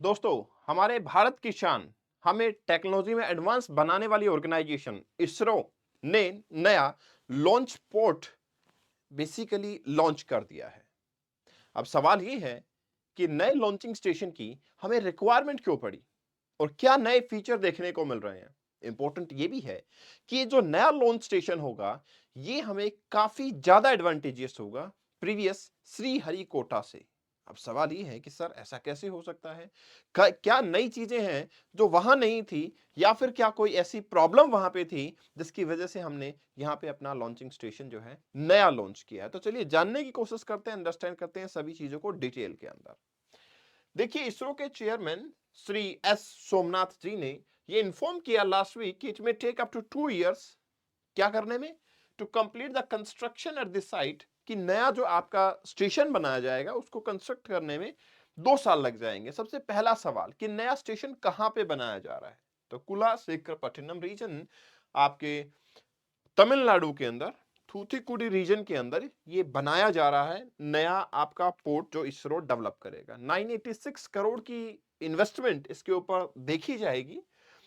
दोस्तों, हमारे भारत की शान, हमें टेक्नोलॉजी में एडवांस बनाने वाली ऑर्गेनाइजेशन इसरो ने नया लॉन्च पोर्ट बेसिकली लॉन्च कर दिया है। अब सवाल ये है कि नए लॉन्चिंग स्टेशन की हमें रिक्वायरमेंट क्यों पड़ी और क्या नए फीचर देखने को मिल रहे हैं। इंपॉर्टेंट ये भी है कि ये जो नया लॉन्च स्टेशन होगा, ये हमें काफी ज्यादा एडवांटेजियस होगा प्रीवियस श्रीहरिकोटा से। अब सवाल ये है कि सर ऐसा कैसे हो सकता है? क्या नई चीजें हैं जो वहां नहीं थी, या फिर क्या कोई ऐसी प्रॉब्लम वहां पे थी जिसकी वजह से हमने यहाँ पे अपना लॉन्चिंग स्टेशन जो है नया लॉन्च किया है? तो चलिए जानने की कोशिश करते हैं, अंडरस्टैंड करते हैं सभी चीजों को डिटेल के अंदर। देखिए, इसरो के चेयरमैन श्री एस सोमनाथ जी ने ये इन्फॉर्म किया लास्ट वीक कि it may take up to 2 years. क्या करने में? To complete the construction at this site, कि नया जो आपका स्टेशन बनाया जाएगा उसको कंस्ट्रक्ट करने में 2 साल लग जाएंगे। सबसे पहला सवाल कि नया स्टेशन कहां पे बनाया जा रहा है? तो कुलाशेखरपट्टनम रीजन, आपके तमिलनाडु के अंदर थूथुकुडी रीजन के अंदर ये बनाया जा रहा है नया आपका पोर्ट जो इसरो डेवलप करेगा। 986 करोड़ की इन्वेस्टमेंट इसके ऊपर देखी जाएगी।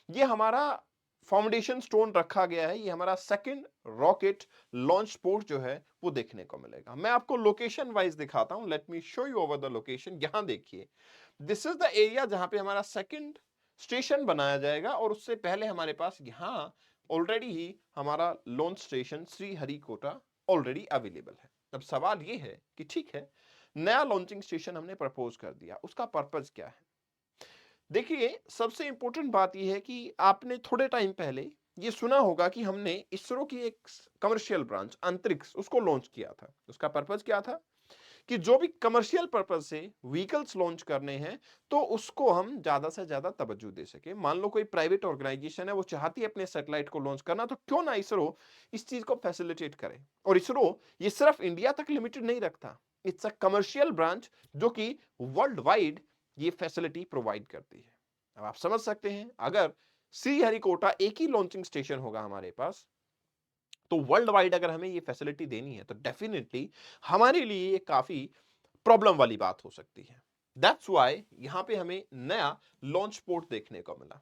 ये हमारा फाउंडेशन स्टोन रखा गया है, ये हमारा सेकंड रॉकेट लॉन्च पोर्ट जो है वो देखने को मिलेगा। मैं आपको लोकेशन वाइज दिखाता हूं, let me show you over the location. यहां देखिए, दिस इज द एरिया जहां पे हमारा सेकंड स्टेशन बनाया जाएगा, और उससे पहले हमारे पास यहां ऑलरेडी ही हमारा launch station Sriharikota already available है। अब सवाल ये है कि ठीक है, नया लॉन्चिंग स्टेशन हमने प्रपोज कर दिया, उसका पर्पज क्या है? देखिए, सबसे इंपॉर्टेंट बात यह है कि आपने थोड़े टाइम पहले ये सुना होगा कि हमने इसरो की एक कमर्शियल ब्रांच अंतरिक्ष उसको लॉन्च किया था। उसका पर्पज क्या था? कि जो भी कमर्शियल पर्पज से व्हीकल्स लॉन्च करने हैं, तो उसको हम ज्यादा से ज्यादा तवज्जो दे सके। मान लो कोई प्राइवेट ऑर्गेनाइजेशन है, वो चाहती है अपने सैटेलाइट को लॉन्च करना, तो क्यों ना इसरो इस चीज को फैसिलिटेट करे। और इसरो ये सिर्फ इंडिया तक लिमिटेड नहीं रखता, इट्स अ कमर्शियल ब्रांच जो कि वर्ल्ड वाइड ये फैसिलिटी प्रोवाइड करती है। अब आप समझ सकते हैं, अगर श्रीहरिकोटा एक ही लॉन्चिंग स्टेशन होगा हमारे पास, तो वर्ल्ड वाइड अगर हमें ये फैसिलिटी देनी है, तो डेफिनेटली हमारे लिए ये काफी प्रॉब्लम वाली बात हो सकती है। दैट्स व्हाई यहां पे हमें नया लॉन्च पोर्ट देखने को मिला।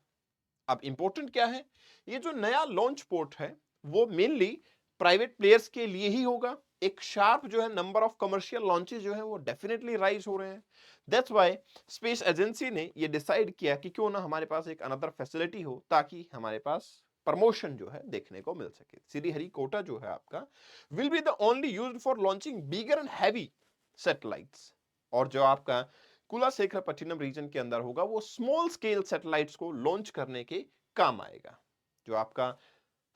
अब इंपॉर्टेंट क्या है? ये जो नया लॉन्च पोर्ट है, वो मेनली प्राइवेट प्लेयर्स के लिए ही होगा। एक शार्प जो है नंबर ऑफ कमर्शियल लॉन्चेस जो है वो डेफिनेटली राइज हो रहे हैं। दैट्स व्हाई स्पेस एजेंसी ने ये डिसाइड किया कि क्यों ना हमारे पास एक अनदर फैसिलिटी हो, ताकि हमारे पास प्रमोशन जो है देखने को मिल सके। श्रीहरिकोटा जो है आपका will be the only used for launching bigger and heavy satellites, और जो आपका कुलाशेखरपट्टनम रीजन के अंदर होगा वो स्मॉल स्केल सैटेलाइट्स को लॉन्च करने के काम आएगा। जो आपका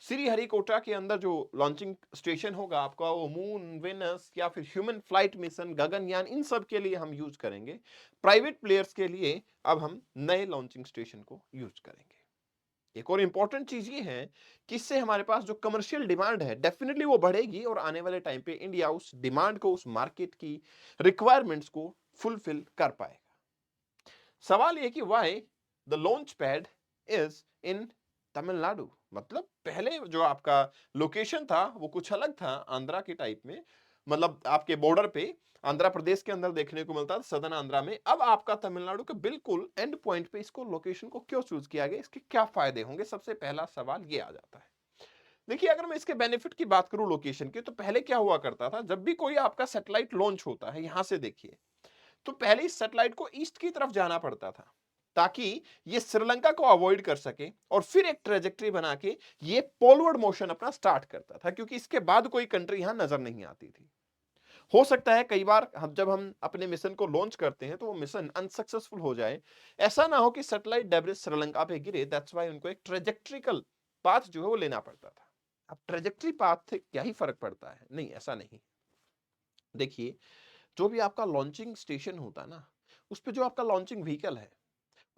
श्रीहरिकोटा के अंदर जो लॉन्चिंग स्टेशन होगा आपका, वो मून, वेनस या फिर ह्यूमन फ्लाइट मिशन, गगनयान, इन सब के लिए हम यूज करेंगे। प्राइवेट प्लेयर्स के लिए अब हम नए लॉन्चिंग स्टेशन को यूज करेंगे। एक और इंपॉर्टेंट चीज ये है कि इससे हमारे पास जो कमर्शियल डिमांड है डेफिनेटली वो बढ़ेगी, और आने वाले टाइम पे इंडिया उस डिमांड को, उस मार्केट की रिक्वायरमेंट्स को फुलफिल कर पाएगा। सवाल ये कि why the launch pad is in Tamil Nadu. मतलब पहले जो आपका लोकेशन था वो कुछ अलग था, आंध्रा के टाइप में, मतलब आपके बॉर्डर पे आंध्र प्रदेश के अंदर देखने को मिलता था, सदर्न आंध्रा में। अब आपका तमिलनाडु के बिल्कुल एंड पॉइंट पे इसको लोकेशन को क्यों चूज किया गया, इसके क्या फायदे होंगे? सबसे पहला सवाल ये आ जाता है। देखिए, अगर मैं इसके बेनिफिट की बात करूं लोकेशन की, तो पहले क्या हुआ करता था, जब भी कोई आपका सैटेलाइट लॉन्च होता है, यहां से देखिए, तो पहले इस सैटेलाइट को ईस्ट की तरफ जाना पड़ता था, ताकि ये श्रीलंका को अवॉइड कर सके, और फिर एक ट्रेजेक्टरी बना के ये पोलवर्ड मोशन अपना स्टार्ट करता था, क्योंकि इसके बाद कोई कंट्री यहां नजर नहीं आती थी। हो सकता है कई बार जब हम अपने मिशन को लॉन्च करते हैं तो वो मिशन अनसक्सेसफुल हो जाए, ऐसा ना हो कि सैटेलाइट डेब्रिस श्रीलंका पे गिरे। दैट्स व्हाई उनको एक ट्रेजेक्ट्रिकल पाथ जो है वो लेना पड़ता था। अब ट्रेजेक्ट्री पाथ से क्या ही फर्क पड़ता है? नहीं, ऐसा नहीं। देखिए, जो भी आपका लॉन्चिंग स्टेशन होता है ना, उस पे जो आपका लॉन्चिंग व्हीकल है,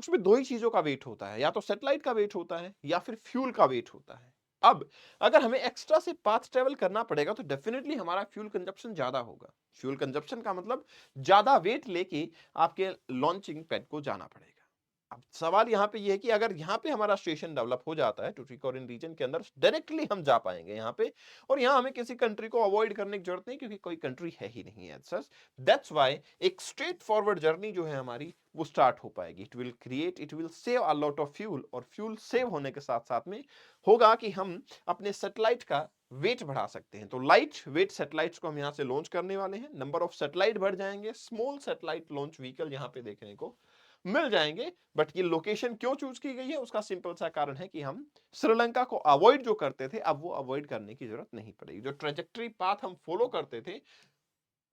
उसमें दो ही चीजों का वेट होता है, या तो सैटेलाइट का वेट होता है या फिर फ्यूल का वेट होता है। अब अगर हमें एक्स्ट्रा से पाथ ट्रेवल करना पड़ेगा, तो डेफिनेटली हमारा फ्यूल कंजप्शन ज्यादा होगा। फ्यूल कंजप्शन का मतलब ज्यादा वेट लेके आपके लॉन्चिंग पैड को जाना पड़ेगा। अब सवाल यहाँ पे ये है कि अगर यहाँ पे हमारा स्टेशन डेवलप हो जाता है टुटिकोरिन रीजन के अंदर, डायरेक्टली हम जा पाएंगे यहाँ पे, और यहाँ हमें किसी कंट्री को अवॉइड करने की जरूरत नहीं, क्योंकि कोई कंट्री है ही नहीं है सच। दैट्स व्हाई एक स्ट्रेट फॉरवर्ड जर्नी जो है हमारी वो स्टार्ट हो पाएगी। It will save a lot of fuel, और फ्यूल सेव होने के साथ साथ में होगा कि हम अपने सैटेलाइट का वेट बढ़ा सकते हैं। तो लाइट वेट सैटेलाइट्स को हम यहाँ से लॉन्च करने वाले हैं, नंबर ऑफ सैटेलाइट बढ़ जाएंगे, स्मॉल सैटेलाइट लॉन्च व्हीकल यहाँ पे देखने को मिल जाएंगे। बट ये लोकेशन क्यों चूज की गई है, उसका सिंपल सा कारण है कि हम श्रीलंका को अवॉइड जो करते थे, अब वो अवॉइड करने की जरूरत नहीं पड़ेगी। जो ट्रेजेक्टरी पाथ हम फॉलो करते थे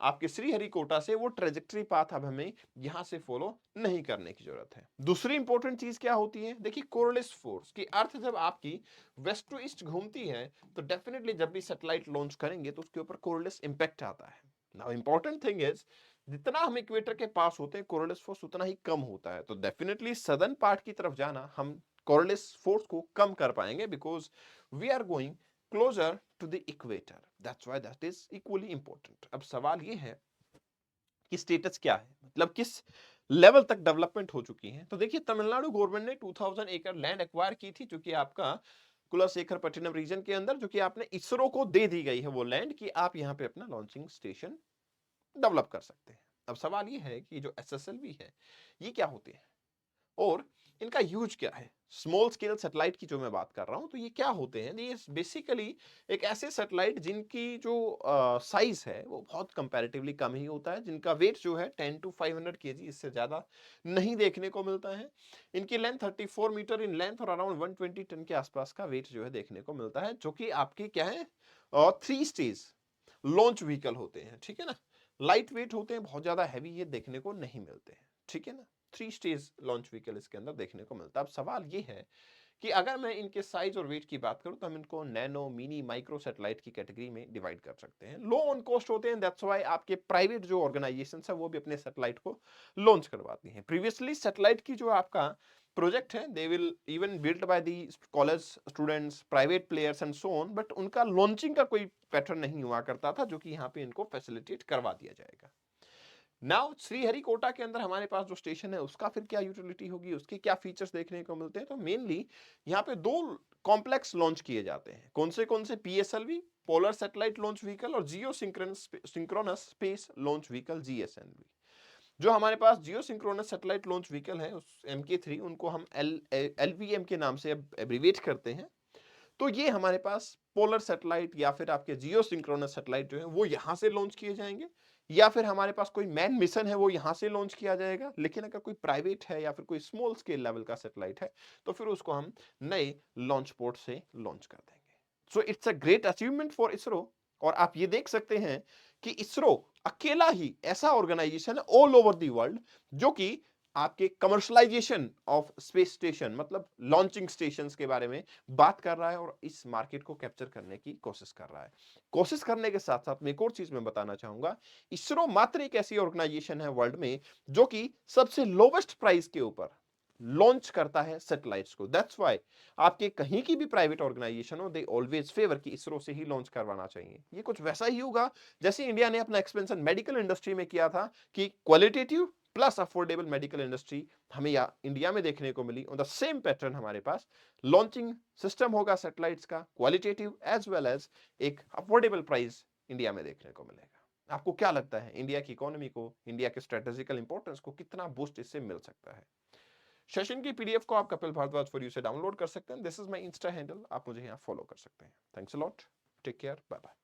आपके श्रीहरिकोटा से, वो ट्रेजेक्टरी पाथ अब हमें यहां से फॉलो नहीं करने की जरूरत है। दूसरी इंपॉर्टेंट चीज क्या होती है, देखिए कोरियोलिस फोर्स की अर्थ जब आपकी वेस्ट टू ईस्ट घूमती है तो डेफिनेटली जब भी सैटेलाइट लॉन्च करेंगे तो उसके ऊपर कोरियोलिस इंपैक्ट आता है। नाउ इंपॉर्टेंट थिंग इज, जितना हम इक्वेटर के पास होते हैं कोरियोलिस फोर्स उतना ही कम होता है, तो डेफिनेटली सदर्न पार्ट की तरफ जाना हम कोरियोलिस फोर्स को कम कर पाएंगे, because we are going closer to the equator. That's why that is equally important. अब सवाल ये है कि स्टेटस क्या है, मतलब किस लेवल तक डेवलपमेंट हो चुकी है। तो देखिए तमिलनाडु गवर्नमेंट ने 2000 एकड़ लैंड एक्वायर की थी, जो कि आपका कुलशेखरपट्टनम रीजन के अंदर, जो कि आपने इसरो को दे दी गई है वो लैंड, कि आप यहाँ पे अपना लॉन्चिंग स्टेशन डेवलप कर सकते हैं। अब सवाल ये है कि जो SSLV है ये क्या होते हैं और इनका यूज क्या है। स्मॉल स्केल सैटेलाइट की जो मैं बात कर रहा हूं, तो ये क्या होते हैं, ये बेसिकली एक ऐसे सैटेलाइट जिनकी जो साइज है वो बहुत कंपैरेटिवली कम ही होता है, जिनका वेट जो है 10 to 500 kg, इससे ज्यादा नहीं देखने को मिलता है। इनकी लेंथ 34 मीटर इन लेंथ और अराउंड 120 टन के आसपास का वेट जो है देखने को मिलता है, जो कि आपके क्या है 3 स्टेज लॉन्च व्हीकल होते हैं, ठीक है ना। लाइट वेट होते हैं, बहुत ज्यादा हैवी ये देखने को नहीं मिलते हैं, ठीक है ना। 3 स्टेज लॉन्च व्हीकल इसके अंदर देखने को मिलता है। अब सवाल ये है कि अगर मैं इनके साइज और वेट की बात करूं तो हम इनको नैनो, मिनी, माइक्रो सैटेलाइट की कैटेगरी में डिवाइड कर सकते हैं। लो ऑन कॉस्ट होते हैं, दैट्स व्हाई आपके प्राइवेट जो ऑर्गेनाइजेशंस है वो भी अपने सैटेलाइट को लॉन्च करवाती हैं। प्रीवियसली सैटेलाइट की जो आपका प्रोजेक्ट है, they will even build by the college students, private players and so on, but उनका लॉन्चिंग का कोई पैटर्न नहीं हुआ करता था, जो कि यहाँ पे इनको फैसिलिटेट करवा दिया जाएगा। नाउ श्रीहरिकोटा के अंदर हमारे पास जो स्टेशन है उसका फिर क्या यूटिलिटी होगी, उसके क्या फीचर्स देखने को मिलते हैं। तो मेनली यहाँ पे 2 कॉम्प्लेक्स लॉन्च किए जाते हैं। कौन से PSLV, polar satellite launch vehicle, और geosynchronous space launch vehicle, GSLV। जो हमारे पास geosynchronous satellite launch vehicle है उस MK3, उनको हम LVM के नाम से एब्रीवेट करते हैं। तो ये हमारे पास पोलर सैटेलाइट या फिर आपके जियो सिंक्रोनस सैटेलाइट जो है वो यहां से लॉन्च किए जाएंगे, या फिर हमारे पास कोई मैन मिशन है वो यहां से लॉन्च किया जाएगा। लेकिन अगर कोई प्राइवेट है या फिर कोई स्मॉल स्केल लेवल का सैटेलाइट है तो फिर उसको हम नए लॉन्च पोर्ट से लॉन्च कर देंगे। So it's a great achievement for ISRO. और आप ये देख सकते हैं कि इसरो अकेला ही ऐसा ऑर्गेनाइजेशन है ऑल ओवर द वर्ल्ड जो कि आपके कमर्शलाइजेशन ऑफ स्पेस स्टेशन, मतलब लॉन्चिंग स्टेशन के बारे में बात कर रहा है और इस मार्केट को कैप्चर करने की कोशिश कर रहा है। कोशिश करने के साथ साथ मैं एक और चीज मैं बताना चाहूंगा, इसरो मात्र एक ऐसी ऑर्गेनाइजेशन है वर्ल्ड में जो कि सबसे लोवेस्ट प्राइस के ऊपर लॉन्च करता है सैटेलाइट्स को। दैट्स व्हाई आपके कहीं की भी प्राइवेट ऑर्गेनाइजेशन हो, दे ऑलवेज फेवर कि इसरो से ही लॉन्च करवाना चाहिए। ये कुछ वैसा ही होगा जैसे इंडिया ने अपना एक्सपेंशन मेडिकल इंडस्ट्री में किया था कि qualitative plus affordable medical industry हमें या इंडिया में देखने को मिली। ऑन द सेम पैटर्न हमारे पास लॉन्चिंग सिस्टम होगा सैटेलाइट्स का, क्वालिटेटिव एज वेल एज एक अफोर्डेबल प्राइस इंडिया में देखने को मिलेगा। आपको क्या लगता है इंडिया की इकोनॉमी को, इंडिया के स्ट्रेटेजिकल इंपॉर्टेंस को कितना बूस्ट इससे मिल सकता है। सेशन की PDF को आप कपिल भारद्वाज फॉर यू से डाउनलोड कर सकते हैं। This is my insta handle, आप मुझे यहाँ फॉलो कर सकते हैं। Thanks a lot, take care, bye bye.